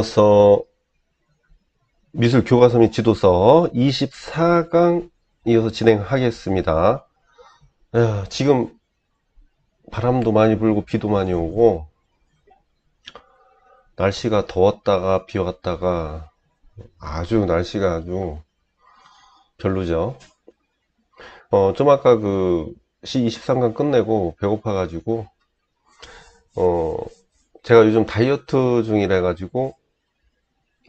서 미술 교과서 및 지도서 24강 이어서 진행하겠습니다. 지금 바람도 많이 불고 비도 많이 오고 날씨가 더웠다가 비 왔다가 날씨가 아주 별로죠. 좀 아까 그 C23강 끝내고 배고파가지고 제가 요즘 다이어트 중이라 가지고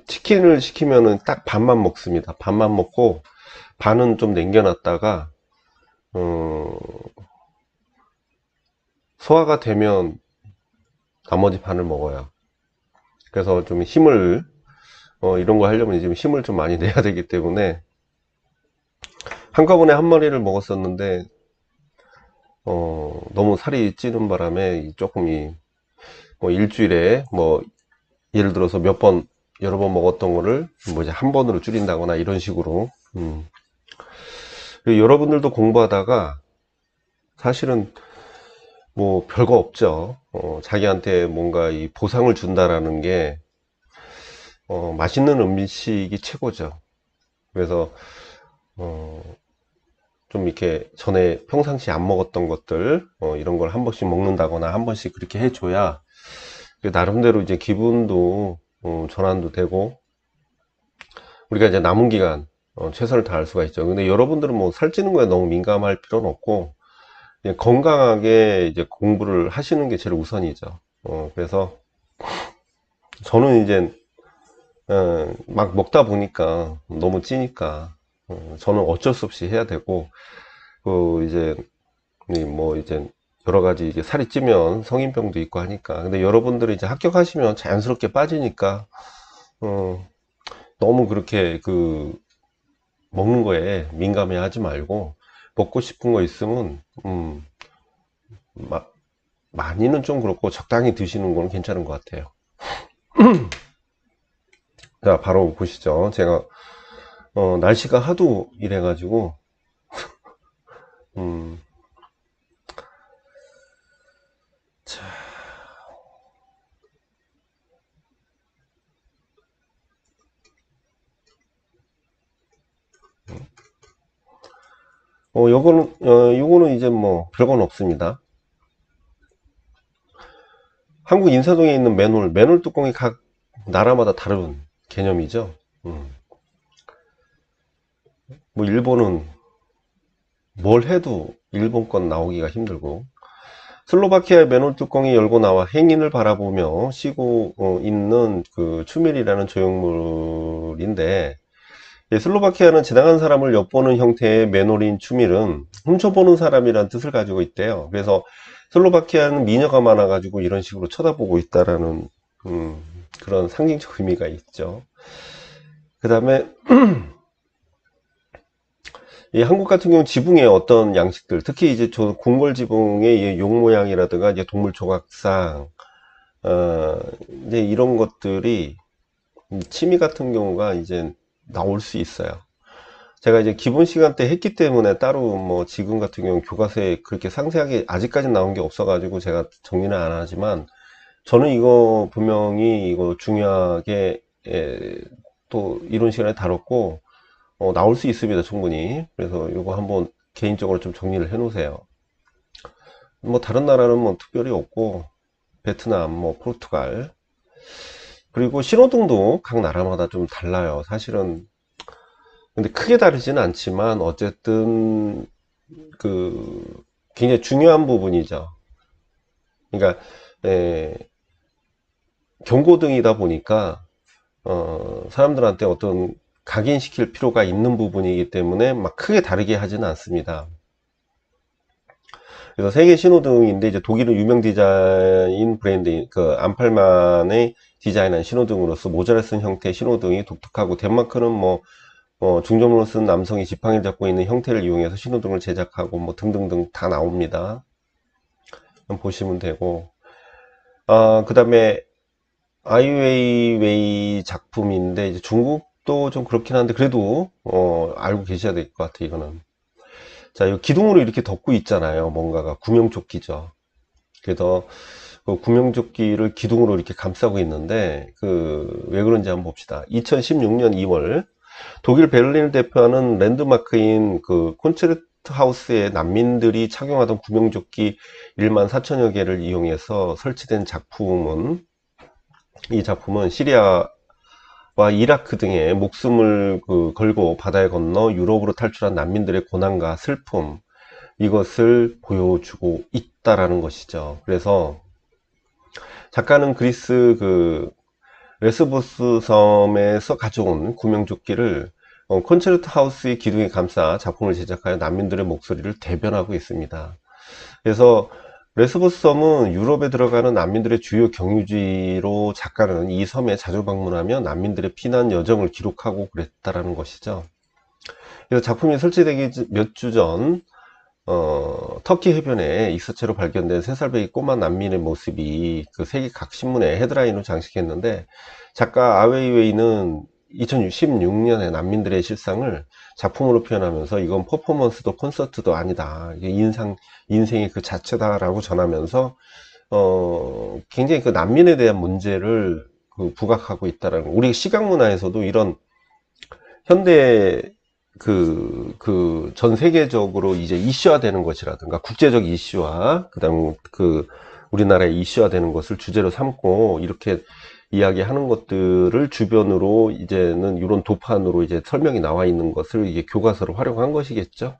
치킨을 시키면은 딱 반만 먹습니다. 반만 먹고 반은 좀 남겨놨다가 소화가 되면 나머지 반을 먹어요. 그래서 좀 힘을 이런 거 하려면 지금 힘을 좀 많이 내야 되기 때문에 한꺼번에 한 마리를 먹었었는데 너무 살이 찌는 바람에 조금 일주일에 예를 들어서 여러 번 먹었던 거를 이제 한 번으로 줄인다거나 이런 식으로 여러분들도 공부하다가 사실은 별거 없죠. 자기한테 뭔가 이 보상을 준다라는 게 맛있는 음식이 최고죠. 그래서 좀 이렇게 전에 평상시 안 먹었던 것들 이런 걸 한 번씩 먹는다거나 한 번씩 그렇게 해줘야 나름대로 이제 기분도 전환도 되고 우리가 이제 남은 기간 최선을 다할 수가 있죠. 근데 여러분들은 살찌는 거에 너무 민감할 필요는 없고 그냥 건강하게 이제 공부를 하시는 게 제일 우선이죠. 그래서 저는 이제 막 먹다 보니까 너무 찌니까 저는 어쩔 수 없이 해야 되고 이제 이제 여러 가지 이제 살이 찌면 성인병도 있고 하니까 근데 여러분들이 이제 합격하시면 자연스럽게 빠지니까 너무 그렇게 먹는 거에 민감해 하지 말고 먹고 싶은 거 있으면 많이는 좀 그렇고 적당히 드시는 거는 괜찮은 것 같아요. 자, 바로 보시죠. 제가 날씨가 하도 이래가지고 음, 자, 요거는 이제 별건 없습니다. 한국 인사동에 있는 맨홀 뚜껑이 각 나라마다 다른 개념이죠. 일본은 뭘 해도 일본 건 나오기가 힘들고 슬로바키아의 맨홀 뚜껑이 열고 나와 행인을 바라보며 쉬고 있는 그 추밀이라는 조형물인데 슬로바키아는 지나간 사람을 엿보는 형태의 맨홀인 추밀은 훔쳐보는 사람이란 뜻을 가지고 있대요. 그래서 슬로바키아는 미녀가 많아가지고 이런 식으로 쳐다보고 있다라는 그런 상징적 의미가 있죠. 그 다음에 이 한국 같은 경우 지붕에 어떤 양식들, 특히 이제 궁궐 지붕의 용 모양이라든가 이제 동물 조각상, 이제 이런 것들이 취미 같은 경우가 이제 나올 수 있어요. 제가 이제 기본 시간 때 했기 때문에 따로 지금 같은 경우 교과서에 그렇게 상세하게 아직까지 나온 게 없어가지고 제가 정리는 안 하지만 저는 이거 분명히 이거 중요하게 또 이런 시간에 다뤘고 나올 수 있습니다 충분히. 그래서 이거 한번 개인적으로 좀 정리를 해 놓으세요. 다른 나라는 특별히 없고 베트남 포르투갈 그리고 신호등도 각 나라마다 좀 달라요 사실은. 근데 크게 다르지는 않지만 어쨌든 굉장히 중요한 부분이죠. 그러니까 경고등이다 보니까 사람들한테 어떤 각인시킬 필요가 있는 부분이기 때문에 막 크게 다르게 하지는 않습니다. 그래서 세계 신호등인데 이제 독일은 유명 디자인 브랜드 안팔만의 디자인한 신호등으로서 모자를 쓴 형태의 신호등이 독특하고 덴마크는 중점으로 쓴 남성이 지팡이를 잡고 있는 형태를 이용해서 신호등을 제작하고 등등등 다 나옵니다. 보시면 되고 그 다음에 아이웨이웨이 작품인데 이제 중국도 좀 그렇긴 한데 그래도 알고 계셔야 될 것 같아요 이거는. 자, 이 기둥으로 이렇게 덮고 있잖아요 뭔가가 구명조끼죠. 그래서 그 구명조끼를 기둥으로 이렇게 감싸고 있는데, 왜 그런지 한번 봅시다. 2016년 2월 독일 베를린을 대표하는 랜드마크인 그 콘체르트 하우스의 난민들이 착용하던 구명조끼 1만 4천여 개를 이용해서 설치된 작품은, 이 작품은 시리아와 이라크 등에 목숨을 걸고 바다에 건너 유럽으로 탈출한 난민들의 고난과 슬픔, 이것을 보여주고 있다라는 것이죠. 그래서 작가는 그리스 레스보스 섬에서 가져온 구명조끼를 콘체르트 하우스의 기둥에 감싸 작품을 제작하여 난민들의 목소리를 대변하고 있습니다. 그래서 레스보스 섬은 유럽에 들어가는 난민들의 주요 경유지로 작가는 이 섬에 자주 방문하며 난민들의 피난 여정을 기록하고 그랬다라는 것이죠. 그래서 작품이 설치되기 몇 주 전 터키 해변에 익사체로 발견된 3살배기 꼬마 난민의 모습이 그 세계 각 신문에 헤드라인으로 장식했는데, 작가 아웨이웨이는 2016년에 난민들의 실상을 작품으로 표현하면서 이건 퍼포먼스도 콘서트도 아니다, 이게 인생의 그 자체다라고 전하면서 굉장히 그 난민에 대한 문제를 부각하고 있다라는, 우리 시각문화에서도 이런 현대 전 세계적으로 이제 이슈화되는 것이라든가 국제적 이슈화, 그다음 우리나라의 이슈화되는 것을 주제로 삼고 이렇게 이야기하는 것들을 주변으로 이제는 이런 도판으로 이제 설명이 나와 있는 것을 이게 교과서로 활용한 것이겠죠.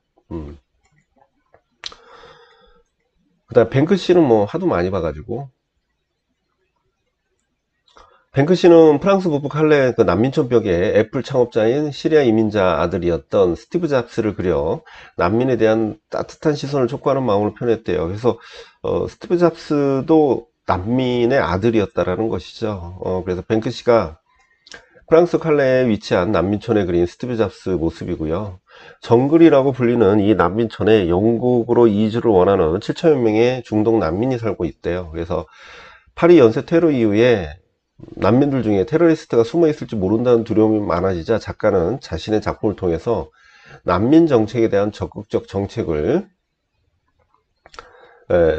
그다음 뱅크시는 뭐 하도 많이 봐가지고, 뱅크시는 프랑스 북부 칼레 그 난민촌 벽에 애플 창업자인 시리아 이민자 아들이었던 스티브 잡스를 그려 난민에 대한 따뜻한 시선을 촉구하는 마음을 표현했대요. 그래서 스티브 잡스도 난민의 아들이었다라는 것이죠. 그래서 뱅크시가 프랑스 칼레에 위치한 난민촌에 그린 스티브 잡스 모습이고요. 정글이라고 불리는 이 난민촌에 영국으로 이주를 원하는 7천여 명의 중동 난민이 살고 있대요. 그래서 파리 연쇄 테러 이후에 난민들 중에 테러리스트가 숨어 있을지 모른다는 두려움이 많아지자 작가는 자신의 작품을 통해서 난민 정책에 대한 적극적 정책을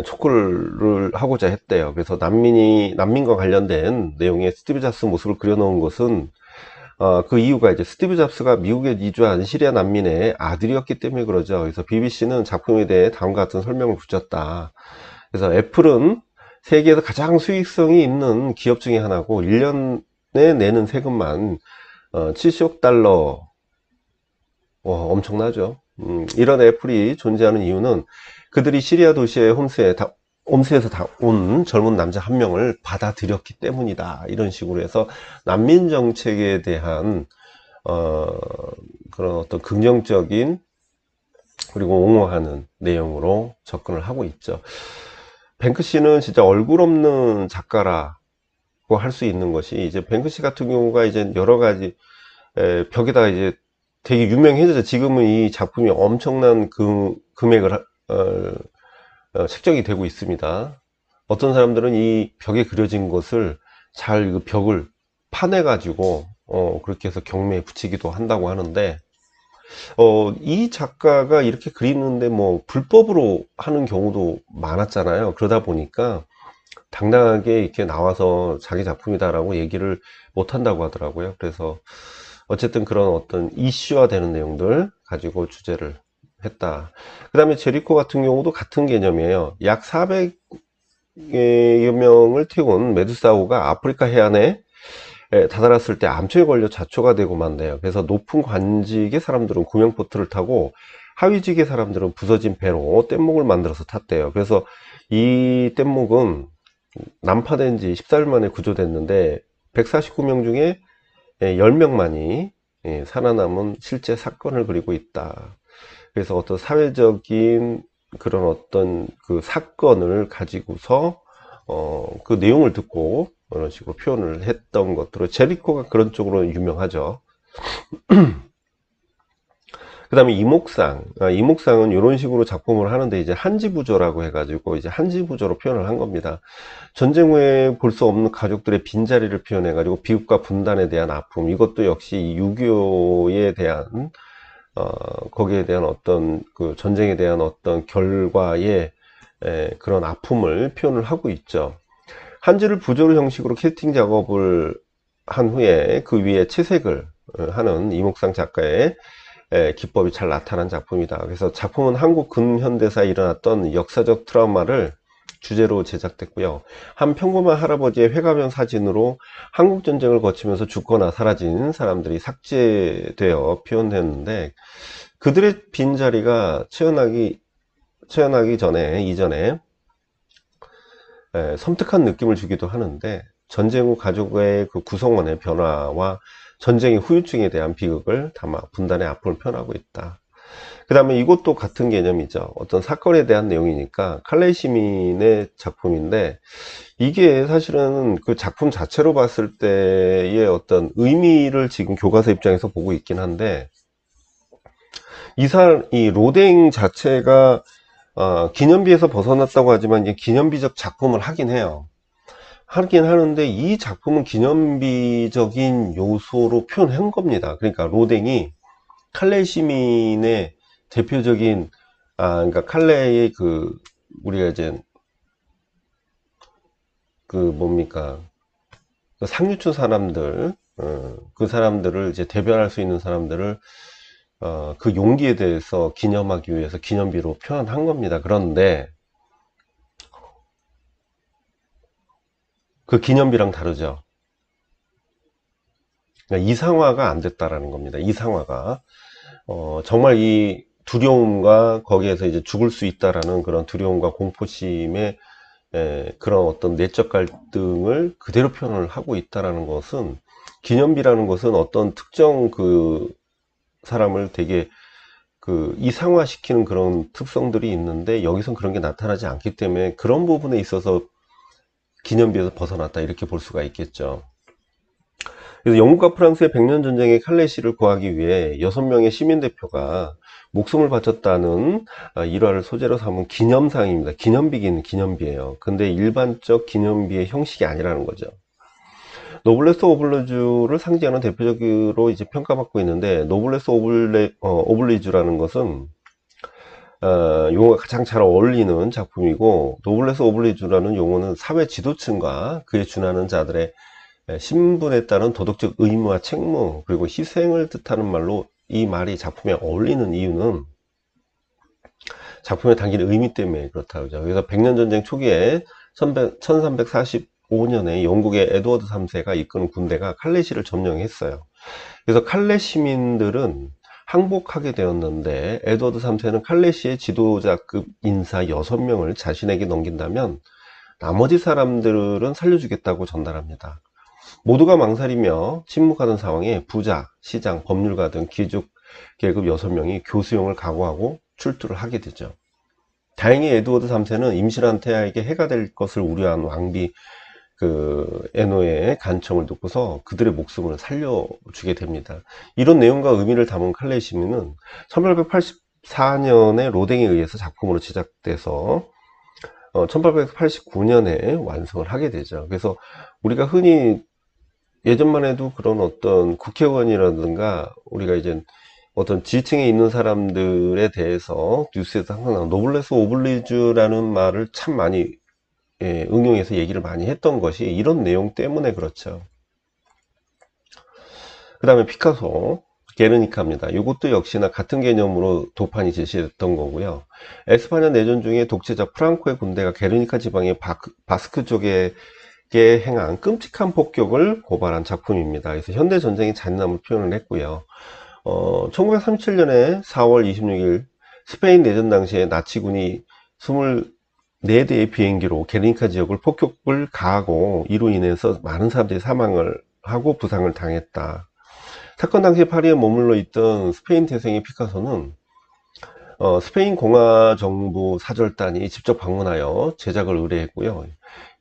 촉구를 하고자 했대요. 그래서 난민과 관련된 내용의 스티브 잡스 모습을 그려놓은 것은 그 이유가 이제 스티브 잡스가 미국에 이주한 시리아 난민의 아들이었기 때문에 그러죠. 그래서 BBC는 작품에 대해 다음과 같은 설명을 붙였다. 그래서 애플은 세계에서 가장 수익성이 있는 기업 중에 하나고 1년에 내는 세금만 70억 달러, 엄청나죠. 이런 애플이 존재하는 이유는 그들이 시리아 도시의 홈스에서 온 젊은 남자 한 명을 받아들였기 때문이다, 이런 식으로 해서 난민 정책에 대한 그런 어떤 긍정적인 그리고 옹호하는 내용으로 접근을 하고 있죠. 뱅크시는 진짜 얼굴 없는 작가라고 할 수 있는 것이, 이제 뱅크시 같은 경우가 이제 여러 가지 벽에다가 이제 되게 유명해졌죠. 지금은 이 작품이 엄청난 금액을 책정이 되고 있습니다. 어떤 사람들은 이 벽에 그려진 것을 잘 그 벽을 파내 가지고 그렇게 해서 경매에 붙이기도 한다고 하는데, 이 작가가 이렇게 그리는데 뭐 불법으로 하는 경우도 많았잖아요. 그러다 보니까 당당하게 이렇게 나와서 자기 작품이다라고 얘기를 못 한다고 하더라고요. 그래서 어쨌든 그런 어떤 이슈화 되는 내용들 가지고 주제를 했다. 그 다음에 제리코 같은 경우도 같은 개념이에요. 약 400여 명을 태운 메두사호가 아프리카 해안에 다다랐을 때 암초에 걸려 자초가 되고 만대요. 그래서 높은 관직의 사람들은 구명보트를 타고 하위직의 사람들은 부서진 배로 뗏목을 만들어서 탔대요. 그래서 이 뗏목은 난파된 지 14일 만에 구조됐는데 149명 중에 10명만이 살아남은 실제 사건을 그리고 있다. 그래서 어떤 사회적인 그런 어떤 그 사건을 가지고서 그 내용을 듣고 그런 식으로 표현을 했던 것들로, 제리코가 그런 쪽으로 유명하죠. 그 다음에 이목상은 이런 식으로 작품을 하는데, 이제 한지부조라고 해가지고 이제 한지부조로 표현을 한 겁니다. 전쟁 후에 볼 수 없는 가족들의 빈자리를 표현해가지고 비극과 분단에 대한 아픔, 이것도 역시 6.25에 대한 거기에 대한 어떤 그 전쟁에 대한 어떤 결과의 그런 아픔을 표현을 하고 있죠. 한지를 부조리 형식으로 캐스팅 작업을 한 후에 그 위에 채색을 하는 이목상 작가의 기법이 잘 나타난 작품이다. 그래서 작품은 한국 근현대사에 일어났던 역사적 트라우마를 주제로 제작됐고요. 한 평범한 할아버지의 회가변 사진으로 한국 전쟁을 거치면서 죽거나 사라진 사람들이 삭제되어 표현됐는데, 그들의 빈자리가 채워나기 전에 이전에 섬뜩한 느낌을 주기도 하는데, 전쟁 후 가족의 그 구성원의 변화와 전쟁의 후유증에 대한 비극을 담아 분단의 아픔을 표현하고 있다. 그 다음에 이것도 같은 개념이죠. 어떤 사건에 대한 내용이니까 칼레이 시민의 작품인데, 이게 사실은 그 작품 자체로 봤을 때의 어떤 의미를 지금 교과서 입장에서 보고 있긴 한데, 이 로댕 자체가 기념비에서 벗어났다고 하지만 이게 기념비적 작품을 하긴 해요. 하긴 하는데, 이 작품은 기념비적인 요소로 표현한 겁니다. 그러니까 로댕이 칼레이 시민의 대표적인, 그러니까 칼레이의 우리가 이제 뭡니까, 그 상류층 사람들, 그 사람들을 이제 대변할 수 있는 사람들을 그 용기에 대해서 기념하기 위해서 기념비로 표현한 겁니다. 그런데 그 기념비랑 다르죠. 그러니까 이상화가 안 됐다라는 겁니다. 이상화가 정말 이 두려움과 거기에서 이제 죽을 수 있다라는 그런 두려움과 공포심의 그런 어떤 내적 갈등을 그대로 표현을 하고 있다라는 것은, 기념비라는 것은 어떤 특정 그 사람을 되게 이상화시키는 그런 특성들이 있는데, 여기선 그런 게 나타나지 않기 때문에 그런 부분에 있어서 기념비에서 벗어났다, 이렇게 볼 수가 있겠죠. 그래서 영국과 프랑스의 백년전쟁의 칼레시를 구하기 위해 6명의 시민대표가 목숨을 바쳤다는 일화를 소재로 삼은 기념상입니다. 기념비긴 기념비예요. 근데 일반적 기념비의 형식이 아니라는 거죠. 노블레스 오블리주를 상징하는 대표적으로 이제 평가받고 있는데, 노블레스 오블리주라는 것은 용어가 가장 잘 어울리는 작품이고, 노블레스 오블리주라는 용어는 사회 지도층과 그에 준하는 자들의 신분에 따른 도덕적 의무와 책무, 그리고 희생을 뜻하는 말로, 이 말이 작품에 어울리는 이유는 작품에 담긴 의미 때문에 그렇다고 하죠. 그래서 백년전쟁 초기에 1345년에 영국의 에드워드 3세가 이끄는 군대가 칼레시를 점령했어요. 그래서 칼레 시민들은 항복하게 되었는데, 에드워드 3세는 칼레시의 지도자급 인사 6명을 자신에게 넘긴다면 나머지 사람들은 살려주겠다고 전달합니다. 모두가 망설이며 침묵하던 상황에 부자, 시장, 법률가 등 귀족 계급 6명이 교수형을 각오하고 출두를 하게 되죠. 다행히 에드워드 3세는 임실한 태아에게 해가 될 것을 우려한 왕비 에노의 간청을 듣고서 그들의 목숨을 살려주게 됩니다. 이런 내용과 의미를 담은 칼레이 시민은 1884년에 로댕에 의해서 작품으로 제작돼서 1889년에 완성을 하게 되죠. 그래서 우리가 흔히 예전만 해도 그런 어떤 국회의원이라든가, 우리가 이제 어떤 지층에 있는 사람들에 대해서 뉴스에서 항상 나오는 노블레스 오블리주라는 말을 참 많이 응용해서 얘기를 많이 했던 것이 이런 내용 때문에 그렇죠. 그 다음에 피카소, 게르니카입니다. 이것도 역시나 같은 개념으로 도판이 제시됐던 거고요. 에스파냐 내전 중에 독재자 프랑코의 군대가 게르니카 지방의 바스크 쪽에 행한 끔찍한 폭격을 고발한 작품입니다. 그래서 현대 전쟁의 잔인함을 표현을 했고요. 1937년에 4월 26일 스페인 내전 당시에 나치군이 24대의 비행기로 게르니카 지역을 폭격을 가하고, 이로 인해서 많은 사람들이 사망을 하고 부상을 당했다. 사건 당시 파리에 머물러 있던 스페인 태생의 피카소는 스페인 공화정부 사절단이 직접 방문하여 제작을 의뢰했고요.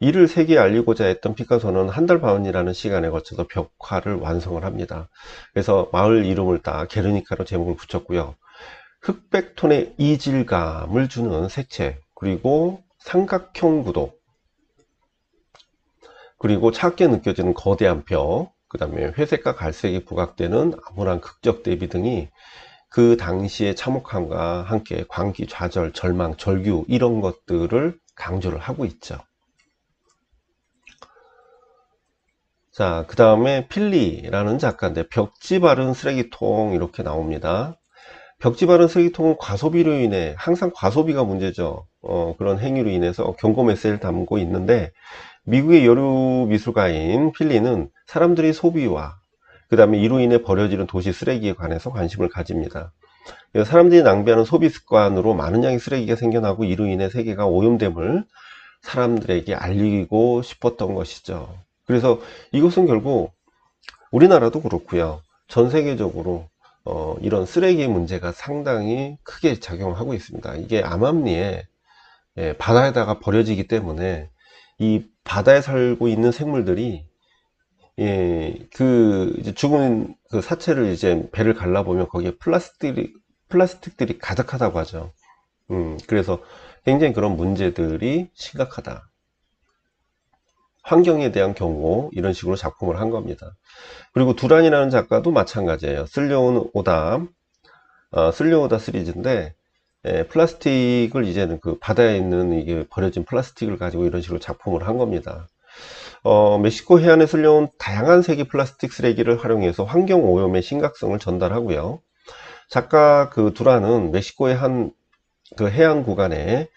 이를 세계에 알리고자 했던 피카소는 한 달 반이라는 시간에 거쳐서 벽화를 완성을 합니다. 그래서 마을 이름을 따 게르니카로 제목을 붙였고요. 흑백톤의 이질감을 주는 색채, 그리고 삼각형 구도, 그리고 차갑게 느껴지는 거대한 벽, 그 다음에 회색과 갈색이 부각되는 암울한 극적 대비 등이 그 당시의 참혹함과 함께 광기, 좌절, 절망, 절규, 이런 것들을 강조를 하고 있죠. 자, 그 다음에 필리라는 작가인데 벽지 바른 쓰레기통 이렇게 나옵니다. 벽지 바른 쓰레기통은 과소비로 인해 항상 과소비가 문제죠. 그런 행위로 인해서 경고 메시지를 담고 있는데 미국의 여류 미술가인 필리는 사람들이 소비와 그 다음에 이로 인해 버려지는 도시 쓰레기에 관해서 관심을 가집니다. 사람들이 낭비하는 소비 습관으로 많은 양의 쓰레기가 생겨나고 이로 인해 세계가 오염됨을 사람들에게 알리고 싶었던 것이죠. 그래서 이것은 결국 우리나라도 그렇고요. 전 세계적으로 이런 쓰레기 문제가 상당히 크게 작용하고 있습니다. 이게 암암리에 바다에다가 버려지기 때문에 이 바다에 살고 있는 생물들이 그 이제 죽은 그 사체를 이제 배를 갈라보면 거기에 플라스틱들이 가득하다고 하죠. 그래서 굉장히 그런 문제들이 심각하다. 환경에 대한 경고 이런 식으로 작품을 한 겁니다. 그리고 두란이라는 작가도 마찬가지예요. 쓸려오다 시리즈인데 플라스틱을 이제는 그 바다에 있는 이게 버려진 플라스틱을 가지고 이런 식으로 작품을 한 겁니다. 멕시코 해안에 쓸려온 다양한 색의 플라스틱 쓰레기를 활용해서 환경 오염의 심각성을 전달하고요. 작가 그 두란은 멕시코의 한 그 해안 구간에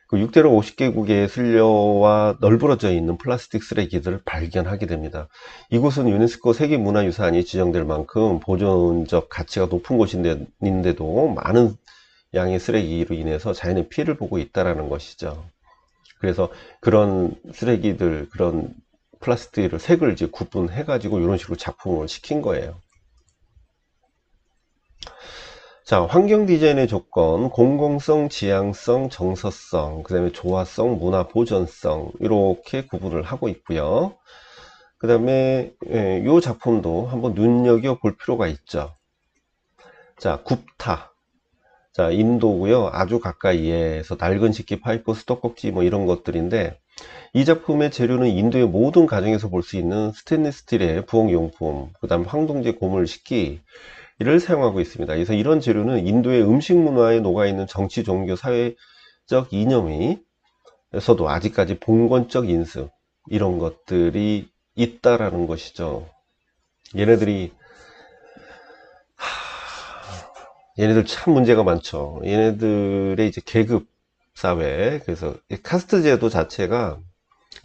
그 6대로 50개국에 쓸려와 널브러져 있는 플라스틱 쓰레기들을 발견하게 됩니다. 이곳은 유네스코 세계문화유산이 지정될 만큼 보존적 가치가 높은 곳인데도 많은 양의 쓰레기로 인해서 자연의 피해를 보고 있다는 것이죠. 그래서 그런 쓰레기들, 그런 플라스틱을 색을 이제 구분해 가지고 이런 식으로 작품을 시킨 거예요. 자, 환경 디자인의 조건, 공공성, 지향성, 정서성, 그 다음에 조화성, 문화 보존성 이렇게 구분을 하고 있고요. 그 다음에 이 작품도 한번 눈여겨 볼 필요가 있죠. 자, 굽타. 자, 인도고요. 아주 가까이에서 낡은 식기, 파이프, 수도꼭지 뭐 이런 것들인데 이 작품의 재료는 인도의 모든 가정에서 볼 수 있는 스테인리스 스틸의 부엌용품, 그 다음 황동제 고물 식기 이를 사용하고 있습니다. 그래서 이런 재료는 인도의 음식 문화에 녹아있는 정치, 종교, 사회적 이념에서도 아직까지 봉건적 인습 이런 것들이 있다라는 것이죠. 얘네들이 얘네들 참 문제가 많죠. 얘네들의 이제 계급 사회, 그래서 카스트 제도 자체가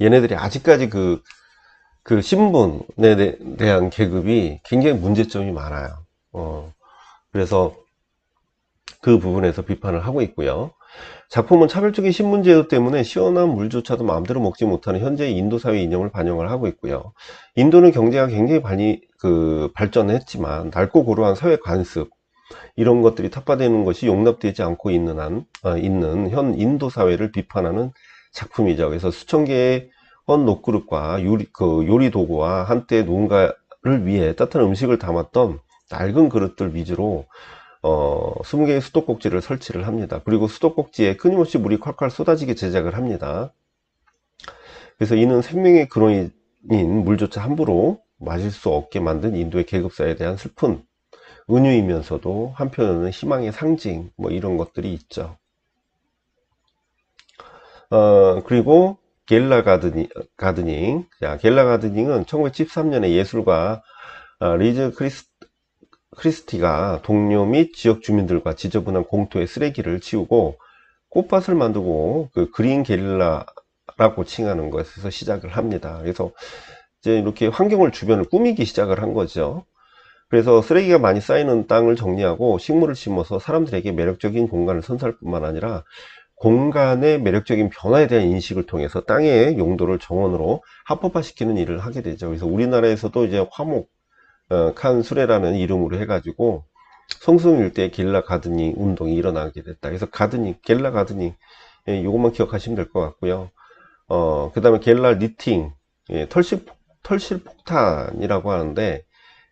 얘네들이 아직까지 그 신분에 대한 계급이 굉장히 문제점이 많아요. 그래서 그 부분에서 비판을 하고 있고요. 작품은 차별적인 신분제도 때문에 시원한 물조차도 마음대로 먹지 못하는 현재의 인도 사회 이념을 반영을 하고 있고요. 인도는 경제가 굉장히 발전했지만 넓고 고루한 사회 관습 이런 것들이 탑화되는 것이 용납되지 않고 있는 현 인도 사회를 비판하는 작품이죠. 그래서 수천 개의 헌 녹그릇과 요리 도구와 한때 누군가를 위해 따뜻한 음식을 담았던 낡은 그릇들 위주로 20개의 수도꼭지를 설치를 합니다. 그리고 수도꼭지에 끊임없이 물이 콸콸 쏟아지게 제작을 합니다. 그래서 이는 생명의 근원인 물조차 함부로 마실 수 없게 만든 인도의 계급사에 대한 슬픈 은유이면서도 한편으로는 희망의 상징 뭐 이런 것들이 있죠. 그리고 가드닝. 자, 겔라 가드닝은 1913년에 예술가 리즈 크리스티가 동료 및 지역 주민들과 지저분한 공터의 쓰레기를 치우고 꽃밭을 만들고 그 그린 게릴라라고 칭하는 것에서 시작을 합니다. 그래서 이제 이렇게 환경을 주변을 꾸미기 시작을 한 거죠. 그래서 쓰레기가 많이 쌓이는 땅을 정리하고 식물을 심어서 사람들에게 매력적인 공간을 선사할 뿐만 아니라 공간의 매력적인 변화에 대한 인식을 통해서 땅의 용도를 정원으로 합법화시키는 일을 하게 되죠. 그래서 우리나라에서도 이제 화목 칸 수레라는 이름으로 해가지고 성수동 일대에 게릴라 가드닝 운동이 일어나게 됐다. 그래서 게릴라 가드닝, 이것만 기억하시면 될 것 같고요. 그 다음에 게릴라 니팅, 털실 폭탄이라고 하는데,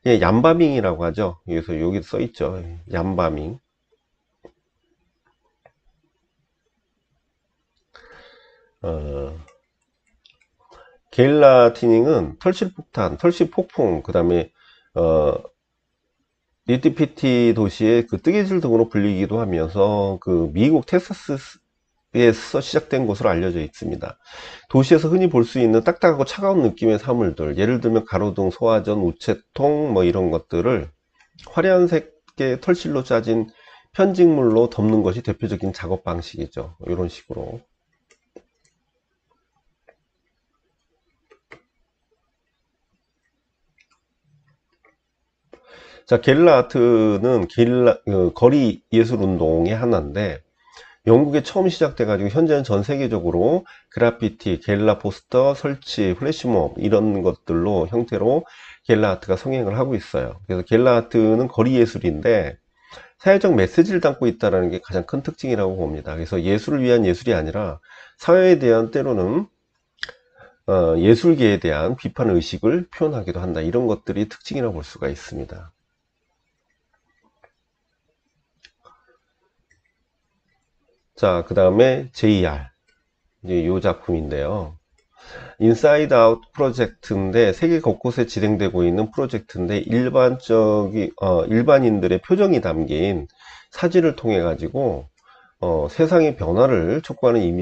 얌바밍이라고 하죠. 그래서 여기 써 있죠. 얌바밍. 게릴라 티닝은 털실 폭탄, 털실 폭풍, 그 다음에 니티피티 도시의 그 뜨개질 등으로 불리기도 하면서 그 미국 텍사스 에서 시작된 것으로 알려져 있습니다. 도시에서 흔히 볼 수 있는 딱딱하고 차가운 느낌의 사물들, 예를 들면 가로등, 소화전, 우체통 뭐 이런 것들을 화려한 색의 털실로 짜진 편직물로 덮는 것이 대표적인 작업 방식이죠. 이런 식으로. 자, 게릴라 아트는 거리 예술 운동의 하나인데, 영국에 처음 시작돼가지고 현재는 전 세계적으로 그래피티, 게릴라 포스터 설치, 플래시몹 이런 것들로 형태로 게릴라 아트가 성행을 하고 있어요. 그래서 게릴라 아트는 거리 예술인데 사회적 메시지를 담고 있다는 게 가장 큰 특징이라고 봅니다. 그래서 예술을 위한 예술이 아니라 사회에 대한 때로는 예술계에 대한 비판 의식을 표현하기도 한다. 이런 것들이 특징이라고 볼 수가 있습니다. 자, 그 다음에 JR. 이제 이 작품인데요. 인사이드 아웃 프로젝트인데 세계 곳곳에 진행되고 있는 프로젝트인데 일반인들의 표정이 담긴 사진을 통해 가지고 세상의 변화를 촉구하는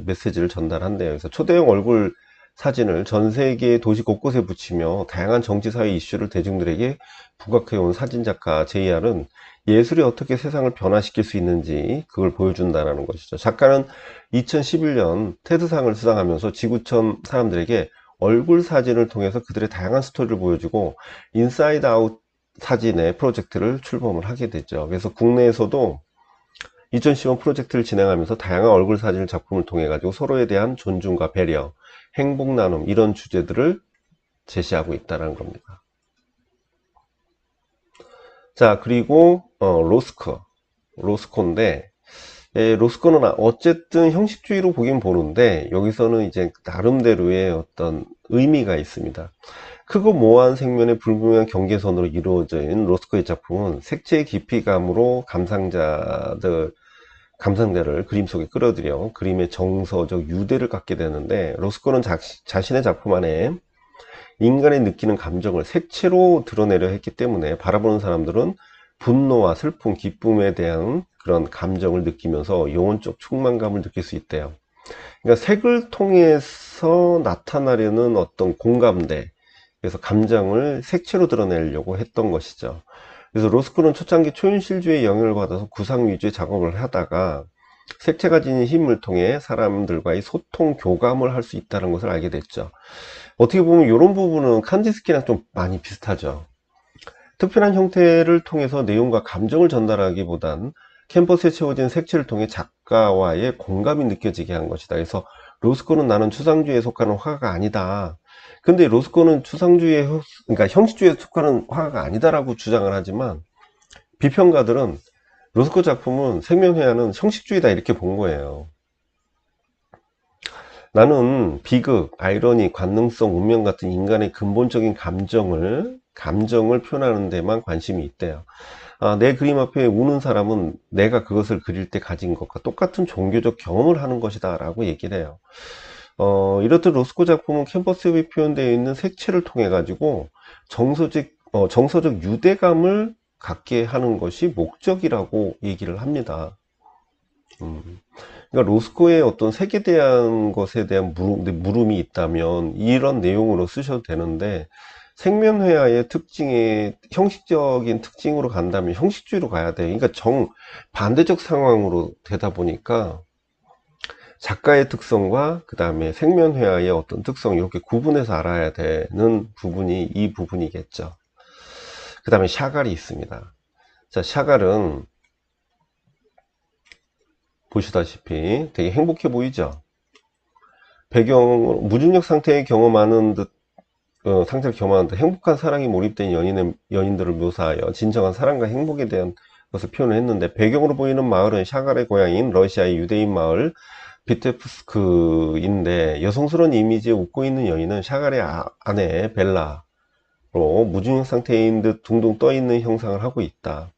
메시지를 전달한대요. 그래서 초대형 얼굴 사진을 전 세계 도시 곳곳에 붙이며 다양한 정치 사회 이슈를 대중들에게 부각해온 사진작가 JR은 예술이 어떻게 세상을 변화시킬 수 있는지 그걸 보여준다는 것이죠. 작가는 2011년 테드상을 수상하면서 지구촌 사람들에게 얼굴 사진을 통해서 그들의 다양한 스토리를 보여주고 인사이드 아웃 사진의 프로젝트를 출범을 하게 됐죠. 그래서 국내에서도 2015 프로젝트를 진행하면서 다양한 얼굴 사진을 작품을 통해 가지고 서로에 대한 존중과 배려, 행복 나눔 이런 주제들을 제시하고 있다는 겁니다. 자, 그리고 로스코인데 로스코는 어쨌든 형식주의로 보긴 보는데 여기서는 이제 나름대로의 어떤 의미가 있습니다. 크고 모호한 생면의 불분명한 경계선으로 이루어진 로스코의 작품은 색채의 깊이감으로 감상자를 그림 속에 끌어들여 그림의 정서적 유대를 갖게 되는데 로스코는 자신의 작품 안에 인간이 느끼는 감정을 색채로 드러내려 했기 때문에 바라보는 사람들은 분노와 슬픔, 기쁨에 대한 그런 감정을 느끼면서 영혼적 충만감을 느낄 수 있대요. 그러니까 색을 통해서 나타나려는 어떤 공감대, 그래서 감정을 색채로 드러내려고 했던 것이죠. 그래서 로스쿨은 초창기 초현실주의의 영향을 받아서 구상 위주의 작업을 하다가 색채가 지닌 힘을 통해 사람들과의 소통, 교감을 할 수 있다는 것을 알게 됐죠. 어떻게 보면 이런 부분은 칸디스키랑 좀 많이 비슷하죠. 특별한 형태를 통해서 내용과 감정을 전달하기보단 캔버스에 채워진 색채를 통해 작가와의 공감이 느껴지게 한 것이다. 그래서 로스코는 나는 추상주의에 속하는 화가가 아니다. 근데 로스코는 그러니까 형식주의에 속하는 화가가 아니다라고 주장을 하지만 비평가들은 로스코 작품은 생명회화는 형식주의다 이렇게 본 거예요. 나는 비극, 아이러니, 관능성, 운명 같은 인간의 근본적인 감정을 표현하는 데만 관심이 있대요. 내 그림 앞에 우는 사람은 내가 그것을 그릴 때 가진 것과 똑같은 종교적 경험을 하는 것이다 라고 얘기를 해요. 이렇듯 로스코 작품은 캔버스에 표현되어 있는 색채를 통해 가지고 정서적 유대감을 갖게 하는 것이 목적이라고 얘기를 합니다. 그러니까 로스코의 어떤 색에 대한 것에 대한 물음이 있다면 이런 내용으로 쓰셔도 되는데 생면회화의 특징의 형식적인 특징으로 간다면 형식주의로 가야 돼요. 그러니까 반대적 상황으로 되다 보니까 작가의 특성과 그 다음에 생면회화의 어떤 특성 이렇게 구분해서 알아야 되는 부분이 이 부분이겠죠. 그 다음에 샤갈이 있습니다. 자, 샤갈은 보시다시피 되게 행복해 보이죠. 무중력 상태를 경험하는 듯 행복한 사랑에 몰입된 연인들을 묘사하여 진정한 사랑과 행복에 대한 것을 표현을 했는데 배경으로 보이는 마을은 샤갈의 고향인 러시아의 유대인 마을 비테프스크인데 여성스러운 이미지에 웃고 있는 여인은 샤갈의 아내 벨라로 무중력 상태인 듯 둥둥 떠 있는 형상을 하고 있다.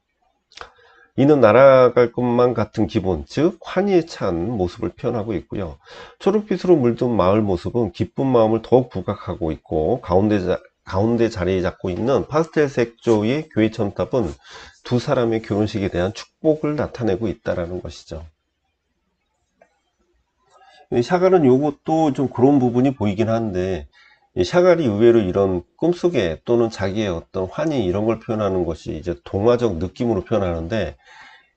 이는 날아갈 것만 같은 기분, 즉 환희에 찬 모습을 표현하고 있고요. 초록빛으로 물든 마을 모습은 기쁜 마음을 더욱 부각하고 있고 가운데 자리에 잡고 있는 파스텔 색조의 교회 첨탑은 두 사람의 결혼식에 대한 축복을 나타내고 있다는 것이죠. 샤갈은 요것도 좀 그런 부분이 보이긴 한데, 이 샤갈이 의외로 이런 꿈속에 또는 자기의 어떤 환희 이런 걸 표현하는 것이 이제 동화적 느낌으로 표현하는데,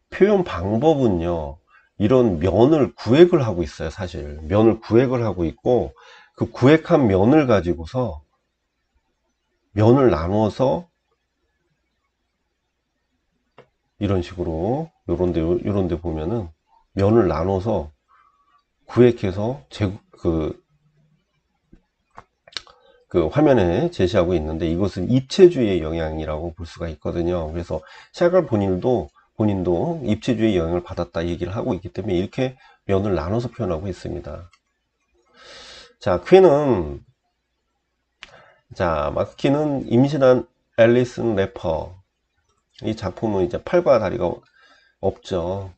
표현 방법은요, 이런 면을 구획을 하고 있어요. 사실 면을 구획을 하고 있고, 그 구획한 면을 가지고서 면을 나눠서 이런 식으로 요런데 보면은 면을 나눠서 구획해서 그 화면에 제시하고 있는데, 이것은 입체주의의 영향이라고 볼 수가 있거든요. 그래서 샤갈 본인도 입체주의의 영향을 받았다 얘기를 하고 있기 때문에 이렇게 면을 나눠서 표현하고 있습니다. 자, 마키는 임신한 앨리슨 래퍼. 이 작품은 이제 팔과 다리가 없죠.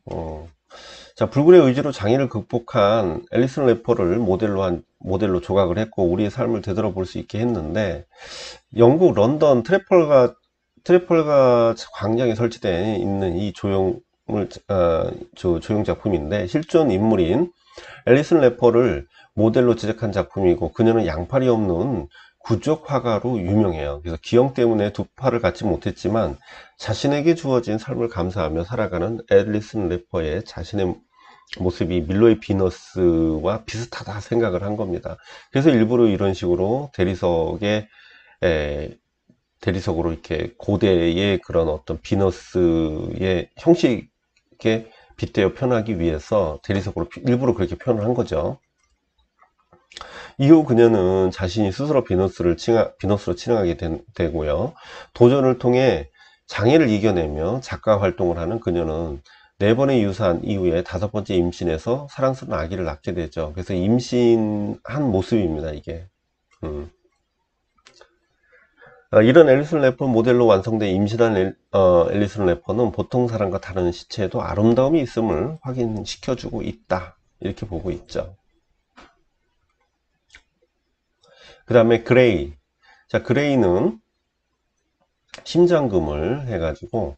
자, 불굴의 의지로 장애를 극복한 앨리슨 래퍼를 모델로 조각을 했고, 우리의 삶을 되돌아볼 수 있게 했는데, 영국 런던 트래펄가 광장에 설치되어 있는 이 조형 작품인데, 실존 인물인 앨리슨 래퍼를 모델로 제작한 작품이고, 그녀는 양팔이 없는 구적 화가로 유명해요. 그래서 기형 때문에 두 팔을 갖지 못했지만 자신에게 주어진 삶을 감사하며 살아가는 앨리슨 래퍼의 자신의 모습이 밀로의 비너스와 비슷하다 생각을 한 겁니다. 그래서 일부러 이런 식으로 대리석으로 이렇게 고대의 그런 어떤 비너스의 형식에 빗대어 표현하기 위해서 대리석으로 일부러 그렇게 표현을 한 거죠. 이후 그녀는 자신이 스스로 비너스로 칭하게 되고요. 도전을 통해 장애를 이겨내며 작가 활동을 하는 그녀는 4번의 유산 이후에 5번째 임신해서 사랑스러운 아기를 낳게 되죠. 그래서 임신한 모습입니다, 이게. 이런 앨리슨 래퍼 모델로 완성된 임신한 앨리슨 래퍼는 보통 사람과 다른 시체에도 아름다움이 있음을 확인시켜주고 있다, 이렇게 보고 있죠. 그 다음에 그레이. 자, 그레이는 심장금을 해가지고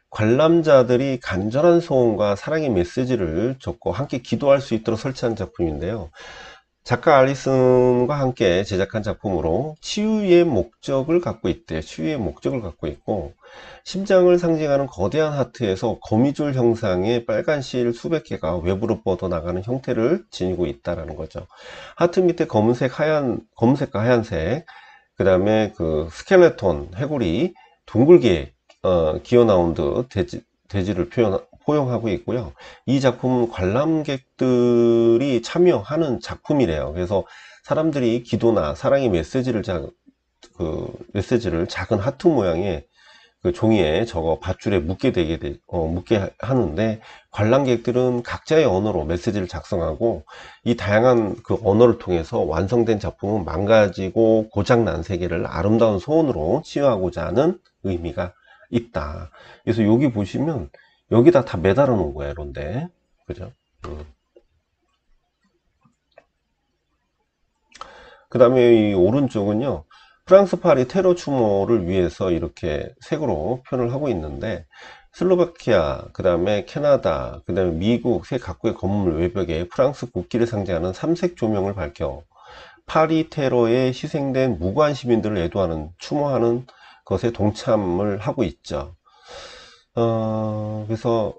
관람자들이 간절한 소원과 사랑의 메시지를 적고 함께 기도할 수 있도록 설치한 작품인데요. 작가 알리슨과 함께 제작한 작품으로 치유의 목적을 갖고 있대요. 치유의 목적을 갖고 있고, 심장을 상징하는 거대한 하트에서 거미줄 형상의 빨간 실 수백 개가 외부로 뻗어나가는 형태를 지니고 있다는 거죠. 하트 밑에 검은색과 하얀색, 그 다음에 그 스켈레톤, 해골이 둥글게 기어 나온 듯 대지를 포용하고 있고요. 이 작품은 관람객들이 참여하는 작품이래요. 그래서 사람들이 기도나 사랑의 메시지를 작은 하트 모양의 그 종이에 적어 밧줄에 묶게 하는데, 관람객들은 각자의 언어로 메시지를 작성하고, 이 다양한 그 언어를 통해서 완성된 작품은 망가지고 고장난 세계를 아름다운 소원으로 치유하고자 하는 의미가 있다. 그래서 여기 보시면 여기다 다 매달아 놓은 거예요, 그런데. 그죠? 그 다음에 이 오른쪽은요, 프랑스 파리 테러 추모를 위해서 이렇게 색으로 표현을 하고 있는데, 슬로바키아, 그 다음에 캐나다, 그 다음에 미국 세 각국의 건물 외벽에 프랑스 국기를 상징하는 삼색 조명을 밝혀 파리 테러에 희생된 무고한 시민들을 애도하는, 추모하는 것에 동참을 하고 있죠. 그래서,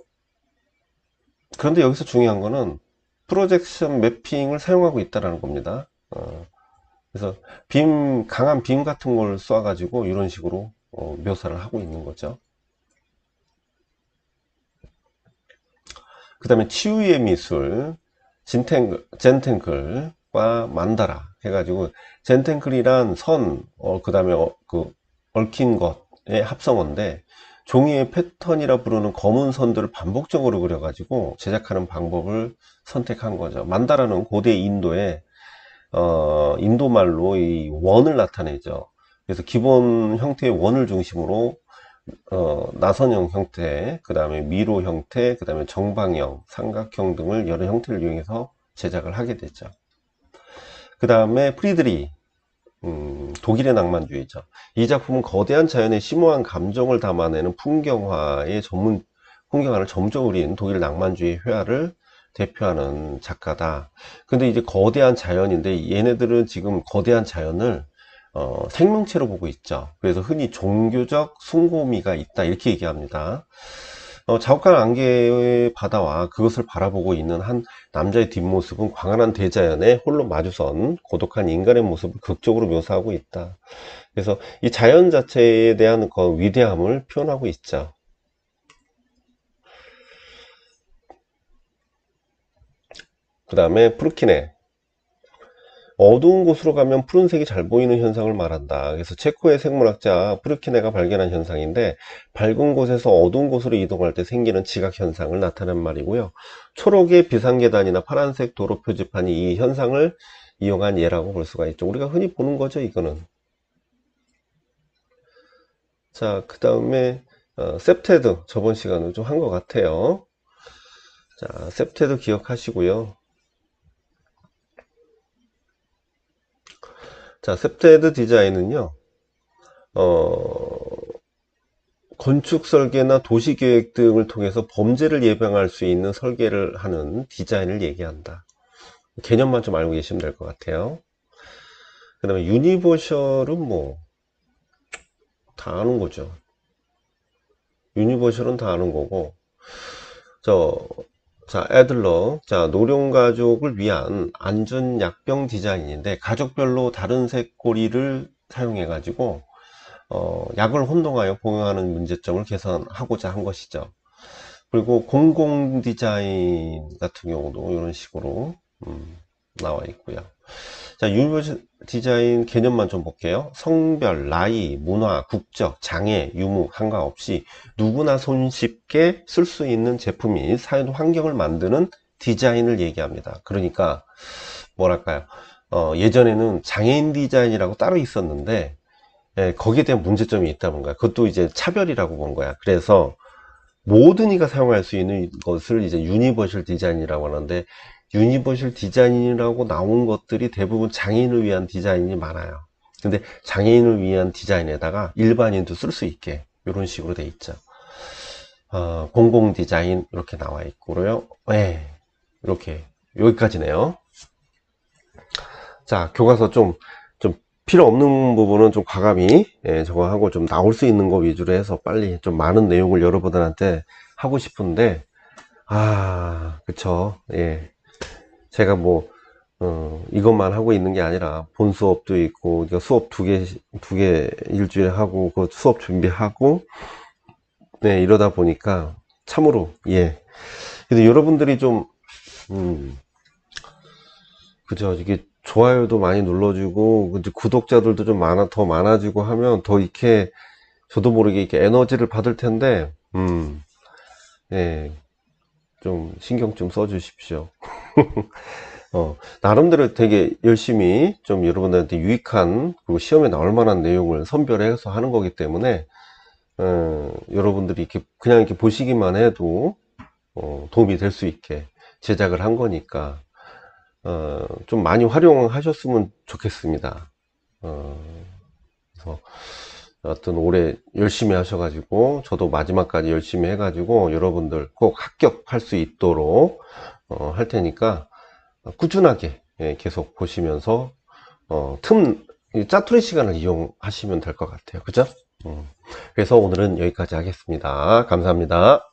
그런데 여기서 중요한 거는 프로젝션 매핑을 사용하고 있다는 겁니다. 그래서 강한 빔 같은 걸 쏴가지고 이런 식으로 묘사를 하고 있는 거죠. 그 다음에 치유의 미술, 젠탱글과 만다라 해가지고, 젠탱글이란 그 다음에 그 얽힌 것의 합성어인데, 종이의 패턴이라 부르는 검은 선들을 반복적으로 그려가지고 제작하는 방법을 선택한 거죠. 만다라는 고대 인도말로 이 원을 나타내죠. 그래서 기본 형태의 원을 중심으로 나선형 형태, 그 다음에 미로 형태, 그 다음에 정방형, 삼각형 등을 여러 형태를 이용해서 제작을 하게 되죠. 그 다음에 프리드리, 독일의 낭만주의죠. 이 작품은 거대한 자연의 심오한 감정을 담아내는 풍경화를 점점 그린 독일 낭만주의 회화를 대표하는 작가다. 근데 이제 거대한 자연인데 얘네들은 지금 거대한 자연을 생명체로 보고 있죠. 그래서 흔히 종교적 숭고미가 있다 이렇게 얘기합니다. 자욱한 안개의 바다와 그것을 바라보고 있는 한 남자의 뒷모습은 광활한 대자연에 홀로 마주선 고독한 인간의 모습을 극적으로 묘사하고 있다. 그래서 이 자연 자체에 대한 그 위대함을 표현하고 있죠. 그 다음에 프루키네. 어두운 곳으로 가면 푸른색이 잘 보이는 현상을 말한다. 그래서 체코의 생물학자 프루키네가 발견한 현상인데 밝은 곳에서 어두운 곳으로 이동할 때 생기는 지각 현상을 나타낸 말이고요. 초록의 비상계단이나 파란색 도로 표지판이 이 현상을 이용한 예라고 볼 수가 있죠. 우리가 흔히 보는 거죠, 이거는. 자, 그 다음에 셉테드 저번 시간에 좀 한 것 같아요. 자, 셉테드 기억하시고요. 자, 셉테드 디자인은요, 건축 설계나 도시 계획 등을 통해서 범죄를 예방할 수 있는 설계를 하는 디자인을 얘기한다. 개념만 좀 알고 계시면 될 것 같아요. 그 다음에 유니버셜은 뭐, 다 아는 거죠. 유니버셜은 다 아는 거고, 저, 자, 애들러. 자, 노령가족을 위한 안전 약병 디자인인데, 가족별로 다른 색 꼬리를 사용해가지고, 약을 혼동하여 복용하는 문제점을 개선하고자 한 것이죠. 그리고 공공 디자인 같은 경우도 이런 식으로 나와 있고요. 자, 유니버셜 디자인 개념만 좀 볼게요. 성별, 나이, 문화, 국적, 장애, 유무 상관없이 누구나 손쉽게 쓸 수 있는 제품이 사용 환경을 만드는 디자인을 얘기합니다. 그러니까 뭐랄까요? 예전에는 장애인 디자인이라고 따로 있었는데 거기에 대한 문제점이 있다는 거야. 그것도 이제 차별이라고 본 거야. 그래서 모든 이가 사용할 수 있는 것을 이제 유니버셜 디자인이라고 하는데, 유니버셜 디자인이라고 나온 것들이 대부분 장애인을 위한 디자인이 많아요. 근데 장애인을 위한 디자인에다가 일반인도 쓸 수 있게 이런 식으로 돼 있죠. 공공 디자인 이렇게 나와 있고요. 네, 이렇게 여기까지네요. 자, 교과서 좀 필요 없는 부분은 좀 과감히 저거 하고 좀 나올 수 있는 거 위주로 해서 빨리 좀 많은 내용을 여러분들한테 하고 싶은데, 그쵸. 예. 제가 뭐 이것만 하고 있는 게 아니라 본 수업도 있고, 이거 수업 두 개 일주일에 하고 그 수업 준비하고, 네, 이러다 보니까 참으로, 예. 근데 여러분들이 좀 그죠. 이게 좋아요도 많이 눌러주고, 이제 구독자들도 좀 더 많아지고 하면 더 이렇게 저도 모르게 이렇게 에너지를 받을 텐데, 예, 좀 신경 좀 써주십시오. 나름대로 되게 열심히 좀 여러분들한테 유익한, 그리고 시험에 나올 만한 내용을 선별해서 하는 거기 때문에, 여러분들이 이렇게 그냥 이렇게 보시기만 해도, 도움이 될 수 있게 제작을 한 거니까, 좀 많이 활용하셨으면 좋겠습니다. 그래서 여하튼 올해 열심히 하셔가지고 저도 마지막까지 열심히 해가지고 여러분들 꼭 합격할 수 있도록 할 테니까 꾸준하게 계속 보시면서 짜투리 시간을 이용하시면 될 것 같아요. 그죠? 그래서 오늘은 여기까지 하겠습니다. 감사합니다.